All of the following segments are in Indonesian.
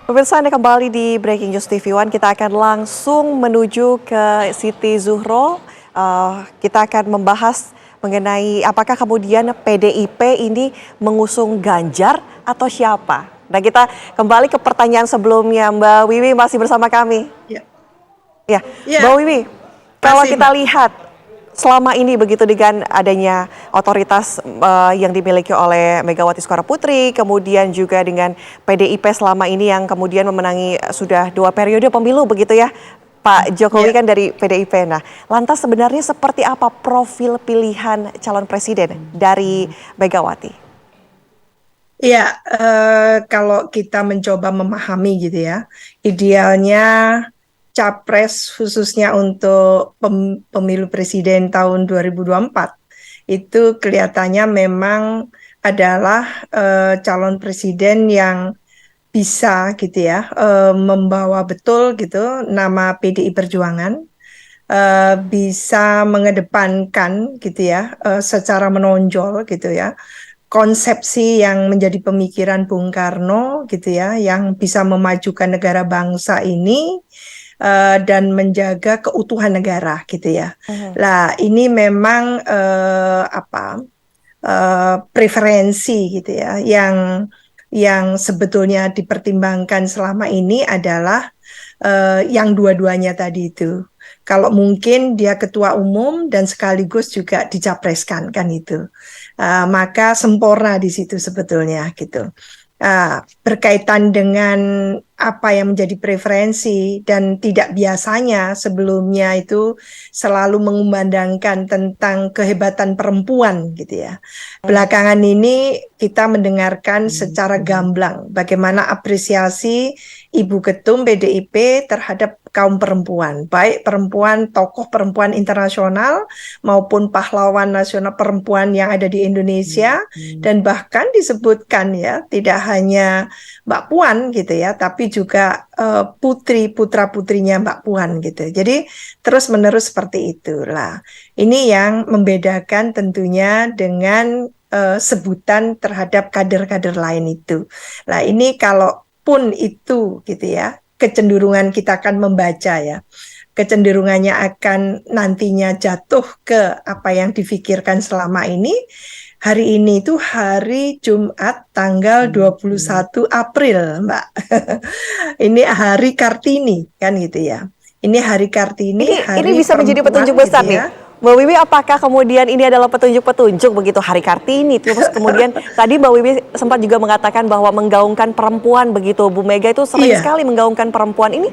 Pemirsa, Anda kembali di Breaking News TV One. Kita akan langsung menuju ke Siti Zuhro. Kita akan membahas mengenai apakah kemudian PDIP ini mengusung Ganjar atau siapa. Nah, kita kembali ke pertanyaan sebelumnya. Mbak Wiwi masih bersama kami. Ya, Ya, Mbak ya, Wiwi, kalau masih kita Mbak. lihat selama ini begitu dengan adanya otoritas yang dimiliki oleh Megawati Soekarno Putri, kemudian juga dengan PDIP selama ini yang kemudian memenangi sudah 2 periode pemilu begitu ya, Pak Jokowi Ya, kan dari PDIP. Nah, lantas sebenarnya seperti apa profil pilihan calon presiden dari Megawati? ya, kalau kita mencoba memahami gitu ya, idealnya capres khususnya untuk pemilu presiden tahun 2024 itu kelihatannya memang adalah calon presiden yang bisa gitu ya, membawa betul gitu nama PDI Perjuangan, bisa mengedepankan gitu ya, secara menonjol gitu ya konsepsi yang menjadi pemikiran Bung Karno gitu ya, yang bisa memajukan negara bangsa ini dan menjaga keutuhan negara gitu ya. Mhm. Lah ini memang preferensi gitu ya, yang sebetulnya dipertimbangkan selama ini adalah yang dua-duanya tadi itu. Kalau mungkin dia ketua umum dan sekaligus juga dicapreskan kan itu. Maka sempurna di situ sebetulnya gitu. Berkaitan dengan apa yang menjadi preferensi dan tidak biasanya sebelumnya itu selalu mengumandangkan tentang kehebatan perempuan gitu ya. Belakangan ini kita mendengarkan secara gamblang bagaimana apresiasi Ibu Ketum PDIP terhadap kaum perempuan, baik perempuan, tokoh perempuan internasional maupun pahlawan nasional perempuan yang ada di Indonesia, dan bahkan disebutkan ya, tidak hanya Mbak Puan gitu ya, tapi juga putri putra putrinya Mbak Puan gitu. Jadi terus menerus seperti itulah. Ini yang membedakan tentunya dengan sebutan terhadap kader-kader lain itu. Nah ini kalau pun itu gitu ya, kecenderungan kita akan membaca ya, kecenderungannya akan nantinya jatuh ke apa yang difikirkan selama ini. Hari ini itu hari Jumat tanggal 21 April, Mbak. Ini hari Kartini kan gitu ya. Ini hari Kartini, Ini hari bisa menjadi petunjuk perempuan gitu besar nih. ya. Mbak Wiwi, apakah kemudian ini adalah petunjuk-petunjuk begitu Hari Kartini? Terus kemudian tadi Mbak Wiwi sempat juga mengatakan bahwa menggaungkan perempuan begitu. Bu Mega itu sering Iya, sekali menggaungkan perempuan. Ini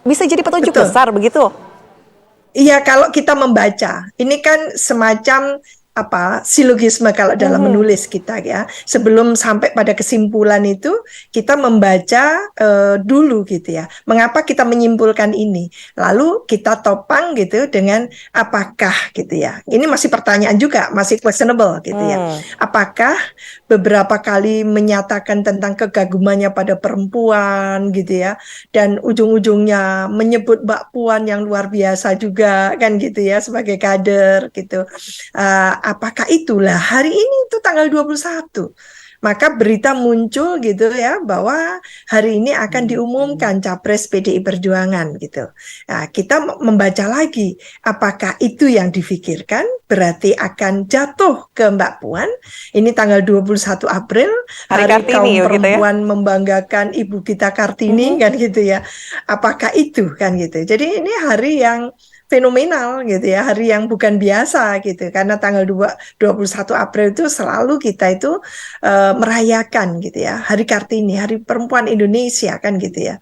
bisa jadi petunjuk betul. besar begitu? Iya, kalau kita membaca, ini kan semacam apa silogisme kalau dalam Mhm. menulis kita ya. Sebelum sampai pada kesimpulan itu, kita membaca dulu gitu ya. Mengapa kita menyimpulkan ini? Lalu kita topang gitu dengan apakah gitu ya. Ini masih pertanyaan juga, masih questionable gitu ya. Hmm. Apakah beberapa kali menyatakan tentang kekagumannya pada perempuan gitu ya, dan ujung-ujungnya menyebut Mbak Puan yang luar biasa juga kan gitu ya sebagai kader gitu. Apakah itulah hari ini itu tanggal 21, maka berita muncul gitu ya bahwa hari ini akan diumumkan capres PDI Perjuangan gitu. Nah, kita membaca lagi apakah itu yang difikirkan berarti akan jatuh ke Mbak Puan. Ini tanggal 21 April, Hari hari Kartini kaum begitu ya? perempuan membanggakan Ibu kita Kartini Mhm. kan gitu ya. Apakah itu kan gitu. Jadi ini hari yang fenomenal gitu ya, hari yang bukan biasa gitu, karena tanggal 21 April itu selalu kita itu merayakan gitu ya, Hari Kartini, Hari Perempuan Indonesia kan gitu ya.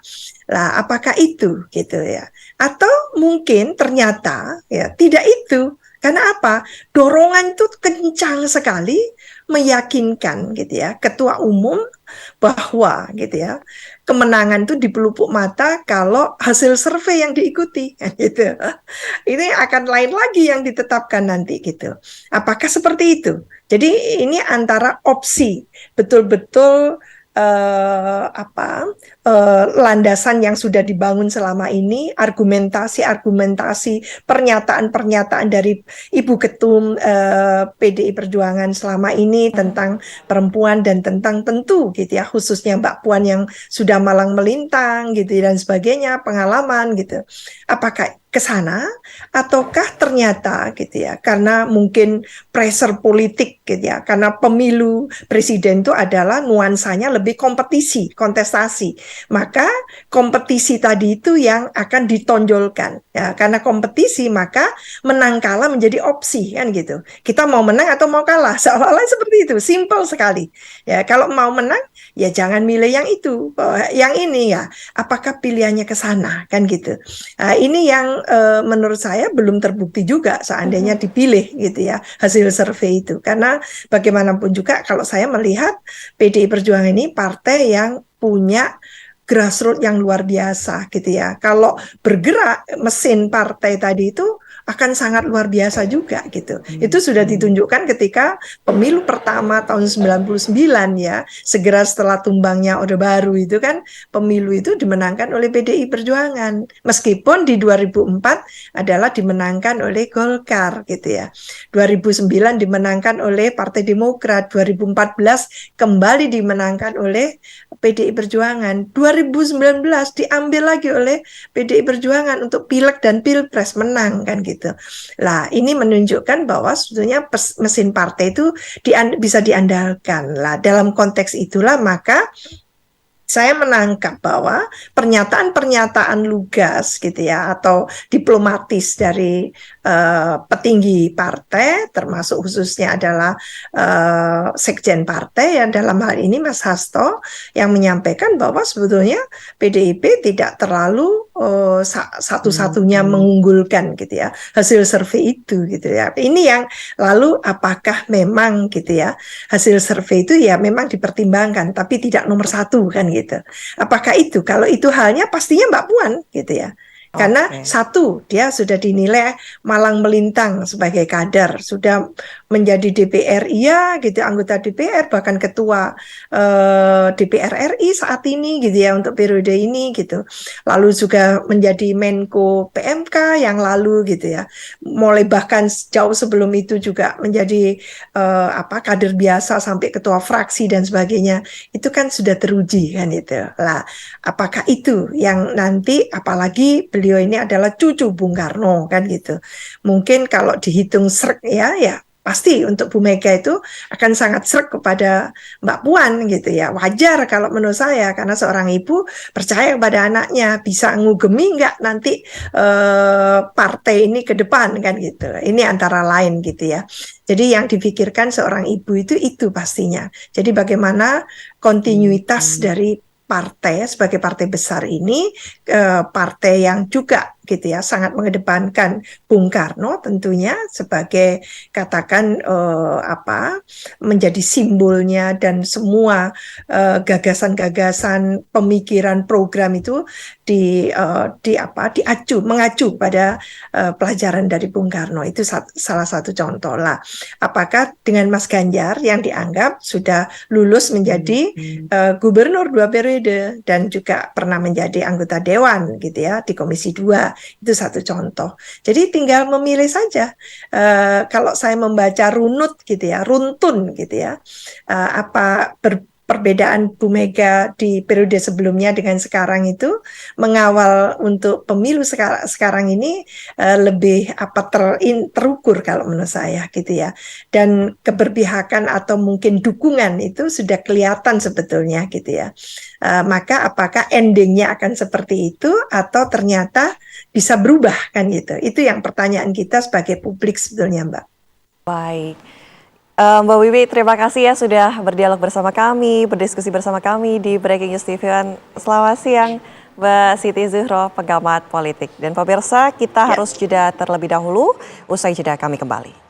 Lah, apakah itu gitu ya? Atau mungkin ternyata ya tidak itu. Karena apa? Dorongan itu kencang sekali meyakinkan gitu ya, ketua umum bahwa gitu ya, kemenangan itu di pelupuk mata kalau hasil survei yang diikuti gitu. Ini akan lain lagi yang ditetapkan nanti gitu. Apakah seperti itu? Jadi ini antara opsi betul-betul landasan yang sudah dibangun selama ini, argumentasi-argumentasi, pernyataan-pernyataan dari Ibu Ketum PDI Perjuangan selama ini tentang perempuan dan tentang tentu gitu ya, khususnya Mbak Puan yang sudah malang melintang gitu dan sebagainya, pengalaman gitu. Apakah ke sana ataukah ternyata gitu ya, karena mungkin pressure politik gitu ya, karena pemilu presiden itu adalah nuansanya lebih kompetisi, kontestasi, maka kompetisi tadi itu yang akan ditonjolkan ya, karena kompetisi maka menang kalah menjadi opsi kan gitu, kita mau menang atau mau kalah, seolah-olah seperti itu, simple sekali ya. Kalau mau menang ya jangan milih yang itu, yang ini ya, apakah pilihannya ke sana kan gitu. Nah, ini yang menurut saya belum terbukti juga seandainya dipilih gitu ya hasil survei itu, karena bagaimanapun juga kalau saya melihat PDI Perjuangan ini partai yang punya grassroots yang luar biasa gitu ya. Kalau bergerak mesin partai tadi itu akan sangat luar biasa juga gitu. Itu sudah ditunjukkan ketika pemilu pertama tahun 99 ya, segera setelah tumbangnya Orde Baru itu kan, pemilu itu dimenangkan oleh PDI Perjuangan. Meskipun di 2004 adalah dimenangkan oleh Golkar gitu ya. 2009 dimenangkan oleh Partai Demokrat, 2014 kembali dimenangkan oleh PDI Perjuangan, 2019 diambil lagi oleh PDI Perjuangan untuk pileg dan pilpres, menang kan gitu. Lah ini menunjukkan bahwa sebetulnya mesin partai itu bisa diandalkan. Lah dalam konteks itulah maka saya menangkap bahwa pernyataan-pernyataan lugas gitu ya atau diplomatis dari petinggi partai, termasuk khususnya adalah sekjen partai yang dalam hal ini Mas Hasto, yang menyampaikan bahwa sebetulnya PDIP tidak terlalu satu-satunya mengunggulkan gitu ya hasil survei itu gitu ya. Ini yang lalu apakah memang gitu ya hasil survei itu ya memang dipertimbangkan tapi tidak nomor satu kan gitu. Apakah itu? Kalau itu halnya pastinya Mbak Puan gitu ya. Karena satu, dia sudah dinilai malang melintang sebagai kader, sudah menjadi DPR iya gitu, anggota DPR, bahkan ketua DPR RI saat ini gitu ya untuk periode ini gitu. Lalu juga menjadi Menko PMK yang lalu gitu ya. Mulai bahkan jauh sebelum itu juga menjadi kader biasa sampai ketua fraksi dan sebagainya. Itu kan sudah teruji kan itu. Lah, apakah itu yang nanti apalagi beliau ini adalah cucu Bung Karno kan gitu. Mungkin kalau dihitung srek ya pasti untuk Bu Mega itu akan sangat srek kepada Mbak Puan gitu ya. Wajar kalau menurut saya karena seorang ibu percaya kepada anaknya, bisa ngugemi nggak nanti partai ini ke depan kan gitu. Ini antara lain gitu ya. Jadi yang dipikirkan seorang ibu itu pastinya. Jadi bagaimana kontinuitas dari partai sebagai partai besar ini, partai yang juga gitu ya sangat mengedepankan Bung Karno tentunya sebagai katakan menjadi simbolnya, dan semua gagasan-gagasan pemikiran program itu mengacu pada pelajaran dari Bung Karno. Itu salah satu contoh lah. Apakah dengan Mas Ganjar yang dianggap sudah lulus menjadi gubernur 2 periode dan juga pernah menjadi anggota dewan gitu ya di Komisi 2, itu satu contoh. Jadi tinggal memilih saja. Kalau saya membaca runut gitu ya, runtun gitu ya, perbedaan Bu Mega di periode sebelumnya dengan sekarang itu, mengawal untuk pemilu sekarang ini lebih terukur kalau menurut saya gitu ya. Dan keberpihakan atau mungkin dukungan itu sudah kelihatan sebetulnya gitu ya. Maka apakah endingnya akan seperti itu atau ternyata bisa berubah kan gitu. Itu yang pertanyaan kita sebagai publik sebetulnya, Mbak. Baik. Mbak Wiwi, terima kasih ya sudah berdialog bersama kami, berdiskusi bersama kami di Breaking News TV One. Selamat siang, Mbak Siti Zuhro, pengamat politik. Dan pemirsa, kita harus jeda terlebih dahulu, usai jeda kami kembali.